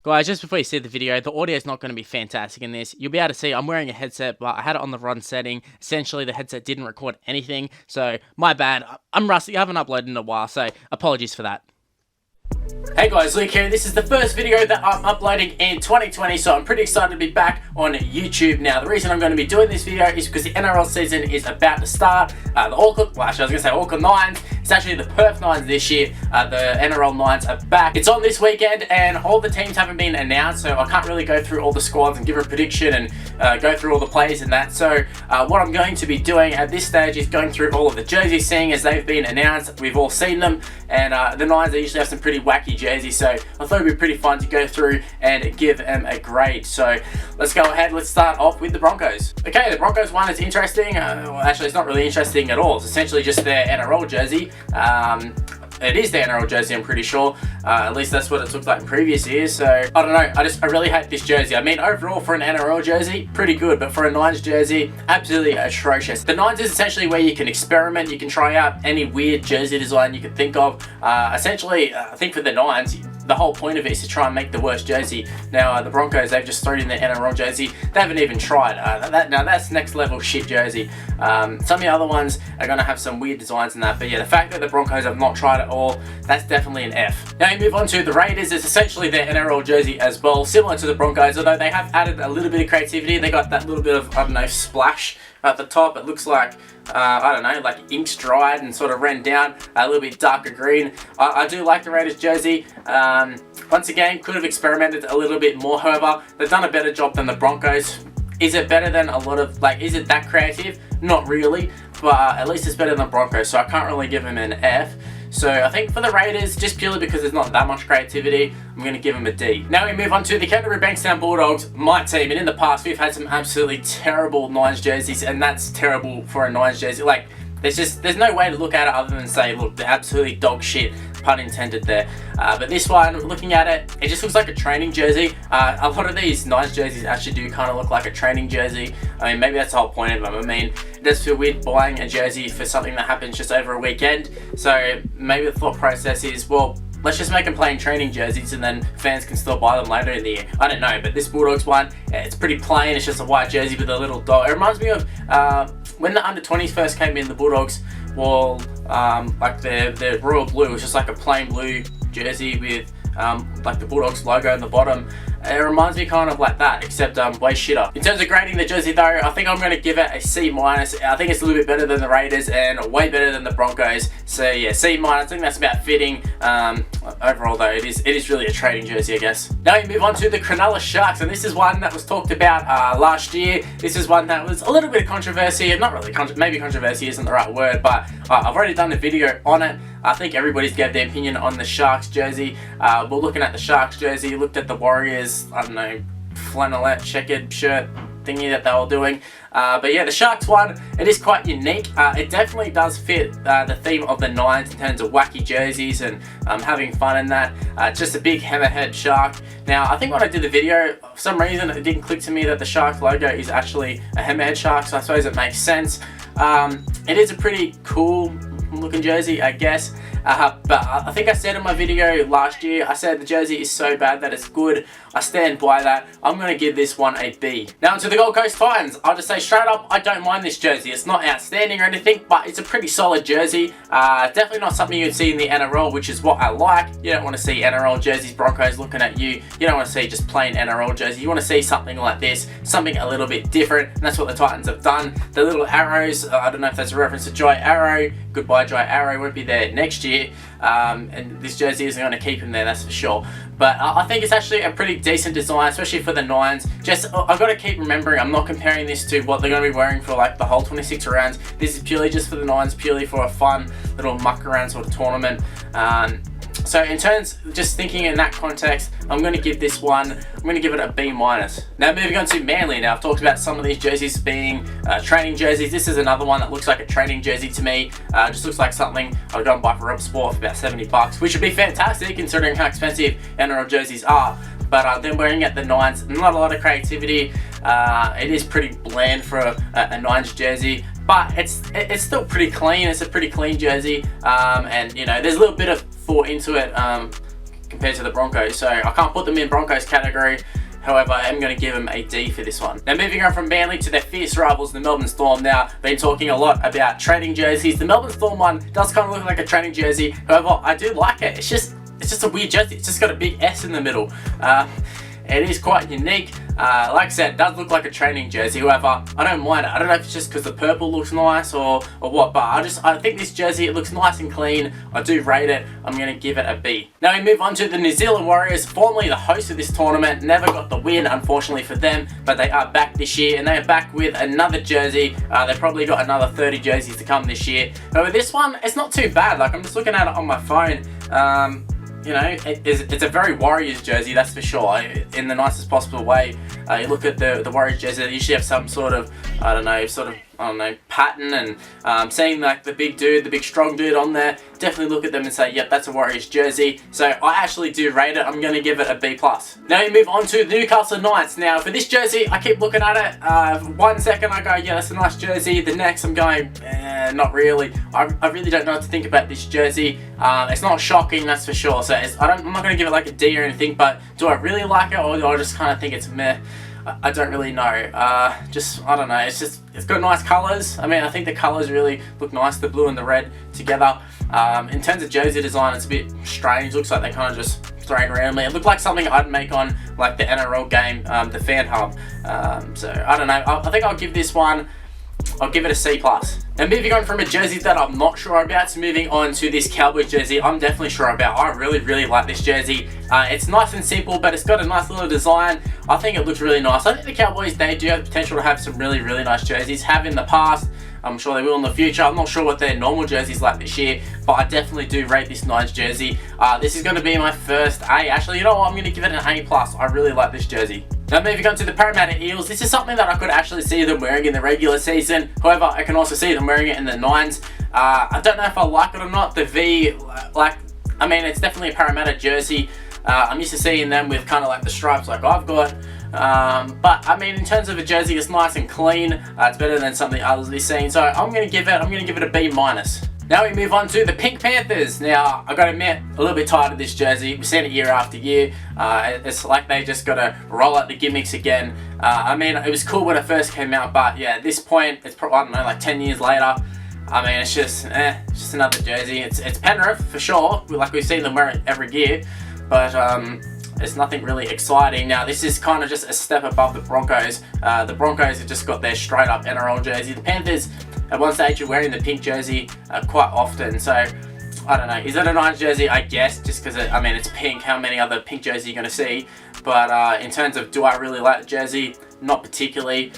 Guys, just before you see the video, the audio is not going to be fantastic in this. You'll be able to see I'm wearing a headset, but I had it on the wrong setting. Essentially, the headset didn't record anything, so my bad. I'm rusty. I haven't uploaded in a while, so apologies for that. Hey guys, Luke here. This is the first video that I'm uploading in 2020, so I'm pretty excited to be back on YouTube now. The reason I'm going to be doing this video is because the NRL season is about to start. The Auckland Nines. It's actually the Perth Nines this year. The NRL Nines are back. It's on this weekend, and all the teams haven't been announced, so I can't really go through all the squads and give a prediction and go through all the players and that. So what I'm going to be doing at this stage is going through all of the jerseys, seeing as they've been announced. We've all seen them, and the Nines, they usually have some pretty wacky jerseys, so I thought it'd be pretty fun to go through and give them a grade. So let's go ahead. Let's start off with the Broncos. Okay, the Broncos one is interesting. Well, actually, it's not really interesting at all. It's essentially just their NRL jersey. It is the NRL jersey, I'm pretty sure. At least that's what it's looked like in previous years. So I don't know. I really hate this jersey. I mean, overall for an NRL jersey, pretty good, but for a Nines jersey, absolutely atrocious. The Nines is essentially where you can experiment. You can try out any weird jersey design you can think of. Essentially, I think for the Nines, the whole point of it is to try and make the worst jersey. Now, the Broncos, they've just thrown in their NRL jersey. They haven't even tried. Now, that's next level shit jersey. Some of the other ones are going to have some weird designs in that. But yeah, the fact that the Broncos have not tried it all, that's definitely an F. Now, you move on to the Raiders. It's essentially their NRL jersey as well, similar to the Broncos, although they have added a little bit of creativity. They got that little bit of, I don't know, splash at the top. It looks like, I don't know, like ink's dried and sort of ran down a little bit darker green. I do like the Raiders jersey. Once again, could have experimented a little bit more, however, they've done a better job than the Broncos. Is it better than a lot of, is it that creative? Not really, but at least it's better than the Broncos, so I can't really give them an F. So I think for the Raiders, just purely because there's not that much creativity, I'm going to give them a D. Now we move on to the Canterbury Bankstown Bulldogs, my team. And in the past, we've had some absolutely terrible Nines jerseys, and that's terrible for a Nines jersey. There's no way to look at it other than say, look, they're absolutely dog shit, pun intended there. But this one, looking at it, it just looks like a training jersey. A lot of these Nines jerseys actually do kind of look like a training jersey. I mean, maybe that's the whole point of them. I mean, it does feel weird buying a jersey for something that happens just over a weekend. So maybe the thought process is, well, let's just make them plain training jerseys and then fans can still buy them later in the year. I don't know, but this Bulldogs one, it's pretty plain. It's just a white jersey with a little dot. It reminds me of when the under-20s first came in, the Bulldogs wore like their royal blue. It's just like a plain blue jersey with like the Bulldogs logo on the bottom. It reminds me kind of like that, except way shitter. In terms of grading the jersey though, I think I'm going to give it a C-. I think it's a little bit better than the Raiders and way better than the Broncos. So yeah, C-. I think that's about fitting. Overall though, it is really a trading jersey, I guess. Now we move on to the Cronulla Sharks, and this is one that was talked about last year. This is one that was a little bit of controversy. Not really maybe controversy isn't the right word, but I've already done a video on it. I think everybody's gave their opinion on the Sharks jersey. We're looking at the Sharks jersey, looked at the Warriors, I don't know, flannelette checkered shirt thingy that they were doing. But yeah, the Sharks one, it is quite unique. It definitely does fit the theme of the Nines in terms of wacky jerseys and having fun in that. Just a big hammerhead shark. Now, I think when I did the video, for some reason it didn't click to me that the Sharks logo is actually a hammerhead shark, so I suppose it makes sense. It is a pretty cool looking jersey, I guess. But I think I said in my video last year, I said the jersey is so bad that it's good. I stand by that. I'm going to give this one a B. Now onto the Gold Coast Titans. I'll just say straight up, I don't mind this jersey. It's not outstanding or anything, but it's a pretty solid jersey. Definitely not something you'd see in the NRL, which is what I like. You don't want to see NRL jerseys, Broncos looking at you. You don't want to see just plain NRL jersey. You want to see something like this, something a little bit different, and that's what the Titans have done. The little arrows, I don't know if that's a reference to Jai Arrow. Goodbye Jai Arrow, won't be there next year. And this jersey isn't going to keep him there, that's for sure. But I think it's actually a pretty decent design, especially for the Nines. Just, I've got to keep remembering, I'm not comparing this to what they're going to be wearing for like the whole 26 rounds. This is purely just for the Nines, purely for a fun little muck around sort of tournament. So in terms, just thinking in that context, I'm going to give this one, I'm going to give it a B-. Now moving on to Manly. Now I've talked about some of these jerseys being training jerseys. This is another one that looks like a training jersey to me. Just looks like something I'd go and buy for Rob Sport for about $70, which would be fantastic considering how expensive NRL jerseys are. But then wearing at the Nines, not a lot of creativity. It is pretty bland for a Nines jersey, but it's still pretty clean. It's a pretty clean jersey, and you know, there's a little bit of thought into it. compared to the Broncos, so I can't put them in Broncos category. However, I am going to give them a D for this one. Now, moving on from Manly to their fierce rivals, the Melbourne Storm. Now, been talking a lot about training jerseys. The Melbourne Storm one does kind of look like a training jersey. However, I do like it. It's just a weird jersey. It's just got a big S in the middle. It is quite unique. Like I said, it does look like a training jersey. However, I don't mind it. I don't know if it's just because the purple looks nice or what, but I think this jersey, it looks nice and clean. I do rate it. I'm going to give it a B. Now we move on to the New Zealand Warriors, formerly the host of this tournament. Never got the win, unfortunately for them, but they are back this year, and they are back with another jersey. They've probably got another 30 jerseys to come this year. However, this one, it's not too bad. Like, I'm just looking at it on my phone. You know, it's a very Warriors jersey, that's for sure, in the nicest possible way. You look at the Warriors jersey, they usually have some sort of, pattern, and seeing like the big dude, the big strong dude on there, definitely look at them and say, yep, that's a Warriors jersey. So I actually do rate it. I'm going to give it a B+. Now we move on to the Newcastle Knights. Now for this jersey, I keep looking at it. 1 second I go, yeah, that's a nice jersey. The next I'm going, not really. I really don't know what to think about this jersey. It's not shocking, that's for sure. So I'm not going to give it like a D or anything, but do I really like it, or do I just kind of think it's meh? I don't really know. I don't know. It's got nice colours. I mean, I think the colours really look nice, the blue and the red together. In terms of jersey design, it's a bit strange. Looks like they kind of just thrown randomly. It looked like something I'd make on like the NRL game, the Fan Hub. So I don't know. I think I'll give this one, I'll give it a C+. Now moving on from a jersey that I'm not sure about, to moving on to this Cowboys jersey I'm definitely sure about. I really like this jersey. It's nice and simple, but it's got a nice little design. I think it looks really nice. I think the Cowboys, they do have potential to have some really nice jerseys. Have in the past. I'm sure they will in the future. I'm not sure what their normal jersey's like this year, but I definitely do rate this Knights jersey. This is going to be my first A. Actually, you know what? I'm going to give it an A+. I really like this jersey. Now moving on to the Parramatta Eels, this is something that I could actually see them wearing in the regular season. However, I can also see them wearing it in the Nines. I don't know if I like it or not. The V, it's definitely a Parramatta jersey. I'm used to seeing them with kind of like the stripes like I've got. But I mean, in terms of a jersey, it's nice and clean. It's better than something others we've seen. So I'm going to give it a B-. Now we move on to the Pink Panthers. Now, I gotta admit, a little bit tired of this jersey. We've seen it year after year. It's like they just gotta roll out the gimmicks again. I mean, it was cool when it first came out, but yeah, at this point, it's probably, I don't know, like 10 years later. I mean, it's just another jersey. It's Penrith, for sure. We've seen them wear it every year, but it's nothing really exciting. Now, this is kind of just a step above the Broncos. The Broncos have just got their straight up NRL jersey. The Panthers, at one stage, you're wearing the pink jersey quite often. So, I don't know. Is it a nice jersey? I guess, just because, it's pink. How many other pink jerseys are you going to see? But in terms of do I really like the jersey? Not particularly.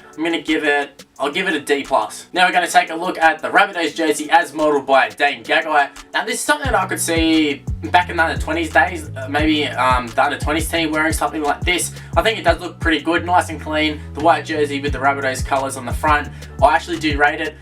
I'll give it a D+. Now we're going to take a look at the Rabbitohs jersey as modelled by Dane Gagai. Now this is something that I could see back in the under-20s days, maybe the under-20s team wearing something like this. I think it does look pretty good, nice and clean. The white jersey with the Rabbitohs colours on the front. I actually do rate it.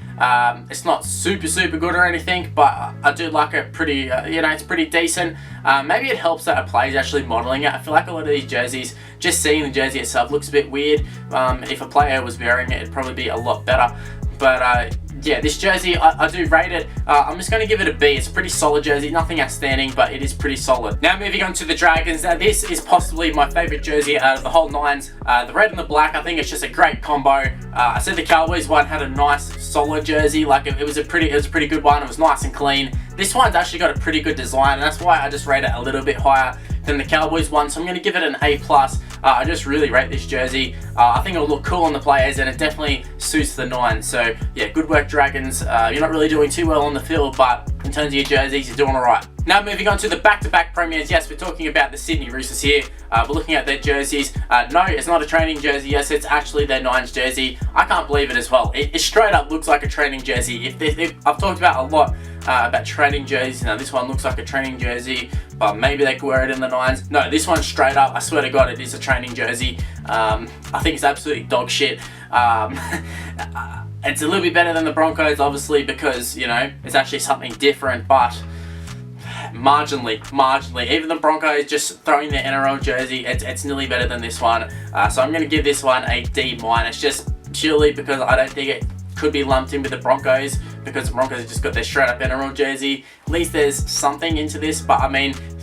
It's not super good or anything, but I do like it pretty, it's pretty decent. Maybe it helps that a player's actually modelling it. I feel like a lot of these jerseys, just seeing the jersey itself looks a bit weird. If a player was wearing it, it'd probably be a lot better. But yeah, this jersey, I do rate it. I'm just going to give it a B. It's a pretty solid jersey, nothing outstanding, but it is pretty solid. Now moving on to the Dragons. Now this is possibly my favourite jersey out of the whole Nines. The red and the black, I think it's just a great combo. I said the Cowboys one had a nice solid jersey, like it was a pretty good one. It was nice and clean. This one's actually got a pretty good design, and that's why I just rate it a little bit higher than the Cowboys one. So I'm going to give it an A+. I just really rate this jersey. I think it'll look cool on the players, and it definitely suits the Nines. So yeah, good work, Dragons. You're not really doing too well on the field, but in terms of your jerseys, you're doing alright. Now moving on to the back-to-back premiers. Yes, we're talking about the Sydney Roosters here. We're looking at their jerseys. No, it's not a training jersey. Yes, it's actually their Nines jersey. I can't believe it as well. It straight up looks like a training jersey. If I've talked about a lot about training jerseys. Now this one looks like a training jersey, but maybe they could wear it in the Nines. No, this one straight up, I swear to God, it is a training jersey. I think it's absolutely dog shit. It's a little bit better than the Broncos, obviously, because, it's actually something different, but marginally. Even the Broncos just throwing their NRL jersey, it's nearly better than this one. So I'm going to give this one a D-, just purely because I don't think it could be lumped in with the Broncos, because the Broncos have just got their straight up NRL jersey. At least there's something into this, but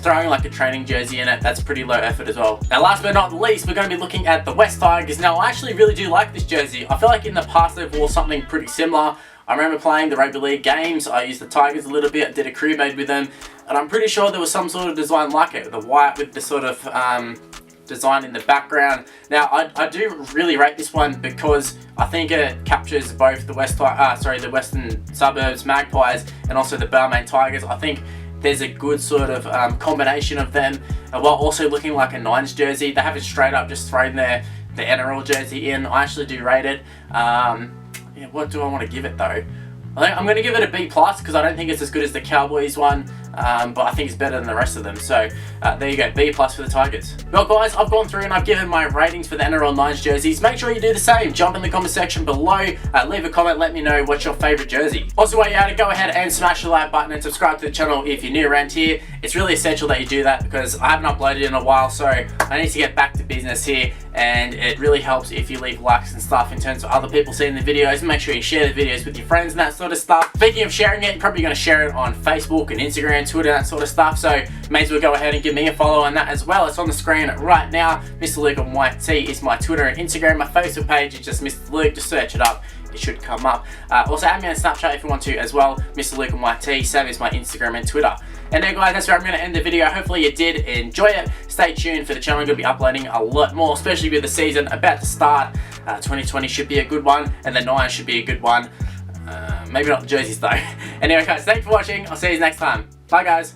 throwing like a training jersey in it, that's pretty low effort as well. Now last but not least, we're going to be looking at the West Tigers. Now I actually really do like this jersey. I feel like in the past they've wore something pretty similar. I remember playing the rugby league games, I used the Tigers a little bit, did a crew made with them, and I'm pretty sure there was some sort of design like it, the white with the sort of design in the background. Now I do really rate this one because I think it captures both the the Western Suburbs Magpies and also the Balmain Tigers. I think there's a good sort of combination of them, while also looking like a 9'S jersey. They haven't straight up just thrown the Nrl jersey in. I actually do rate it. Yeah, what do I want to give it though? I think I'm going to give it a B+ because I don't think it's as good as the Cowboys one, but I think it's better than the rest of them. So there you go, B+ for the Tigers. Well guys, I've gone through and I've given my ratings for the NRL 9'S jerseys. Make sure you do the same. Jump in the comment section below, leave a comment, let me know what's your favourite jersey. Also while you're at it, go ahead and smash the like button and subscribe to the channel if you're new around here. It's really essential that you do that because I haven't uploaded in a while, so I need to get back to business here, and it really helps if you leave likes and stuff in terms of other people seeing the videos. Make sure you share the videos with your friends and that sort of stuff. Speaking of sharing it, you're probably going to share it on Facebook and Instagram, Twitter, that sort of stuff, so may as well go ahead and give me a follow on that as well. It's on the screen right now. MrLuke on YT is my Twitter and Instagram. My Facebook page is just MrLuke, just search it up. It should come up. Also add me on Snapchat if you want to as well. MrLuke on YT, same as my Instagram and Twitter. And there guys, that's where I'm going to end the video. Hopefully you did enjoy it. Stay tuned for the channel. I'm going to be uploading a lot more, especially with the season about to start. 2020 should be a good one, and the 9 should be a good one. Maybe not the jerseys though. Anyway guys, thanks for watching. I'll see you next time. Bye guys.